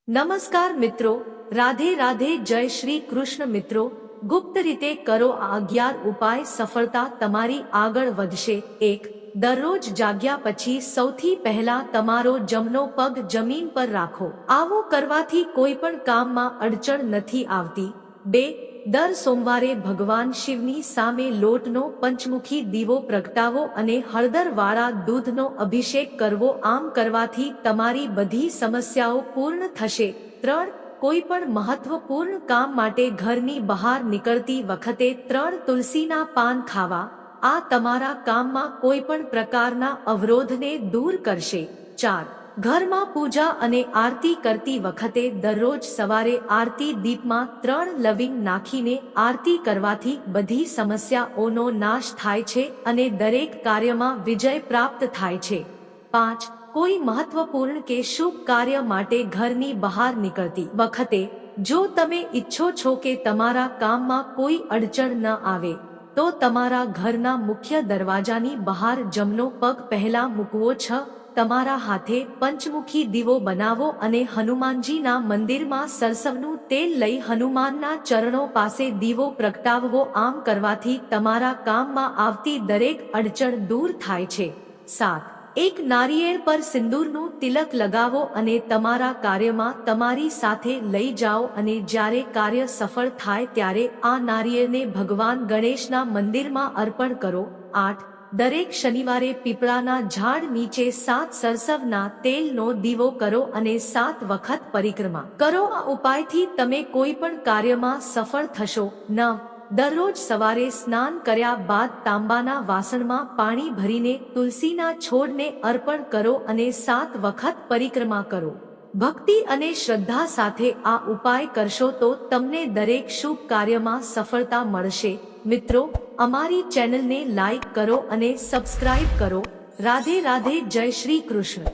નમસ્કાર મિત્રો, રાધે રાધે, જય શ્રી કૃષ્ણ મિત્રો. ગુપ્ત રીતે કરો આ 11 ઉપાય, સફળતા તમારી આગળ વધશે. 1. દરરોજ જાગ્યા પછી સૌથી પહેલા તમારો જમણો પગ જમીન પર રાખો. આવું કરવાથી કોઈ પણ કામમાં અડચણ નથી આવતી. 2. દર સોમવારે ભગવાન શિવની સામે લોટનો પંચમુખી દીવો પ્રગટાવો અને હળદરવાળા દૂધનો અભિષેક કરવો. આમ કરવાથી તમારી બધી સમસ્યાઓ પૂર્ણ થશે. 3. કોઈ પણ મહત્વપૂર્ણ કામ માટે ઘરની બહાર નીકળતી વખતે 3 તુલસીના પાન ખાવા. આ તમારા કામમાં કોઈ પણ પ્રકારના અવરોધને દૂર કરશે. 4. ઘરમાં પૂજા અને આરતી કરતી વખતે દરરોજ સવારે આરતી દીપમાં 3 લવિંગ નાખીને આરતી કરવાથી બધી સમસ્યાઓનો નાશ થાય છે અને દરેક કાર્યમાં વિજય પ્રાપ્ત થાય છે. 5. કોઈ મહત્વપૂર્ણ કે શુભ કાર્ય માટે ઘરની બહાર નીકળતી વખતે જો તમે ઈચ્છો છો કે તમારા કામમાં કોઈ અડચણ ન આવે તો તમારા ઘરના મુખ્ય દરવાજાની બહાર જમણો પગ પહેલા મૂકવો. 6. તમારા હાથે પંચમુખી દીવો બનાવો અને હનુમાનજીના મંદિરમાં સરસવનું તેલ લઈ હનુમાનના ચરણો પાસે દીવો પ્રગટાવવો. આમ કરવાથી તમારા કામમાં આવતી દરેક અડચણ દૂર થાય છે. 7. એક નારિયેળ પર સિંદૂરનું તિલક લગાવો અને તમારા કાર્યમાં તમારી સાથે લઈ જાઓ અને જ્યારે કાર્ય સફળ થાય ત્યારે આ નારિયેળને ભગવાન ગણેશના મંદિરમાં અર્પણ કરો. 8. દરેક શનિવારે પીપળાના ઝાડ નીચે 7 સરસવના તેલનો દીવો કરો અને 7 વખત પરિક્રમા કરો. આ ઉપાયથી તમે કોઈ પણ કાર્યમાં સફળ થશો. 9. દરરોજ સવારે સ્નાન કર્યા બાદ તાંબાના વાસણમાં પાણી ભરીને તુલસીના છોડને અર્પણ કરો અને 7 વખત પરિક્રમા કરો. ભક્તિ અને શ્રદ્ધા સાથે આ ઉપાય કરશો તો તમને દરેક શુભ કાર્યમાં સફળતા મળશે. મિત્રો, અમારી ચેનલને લાઈક કરો અને સબસ્ક્રાઇબ કરો. રાધે રાધે, જય શ્રી કૃષ્ણ.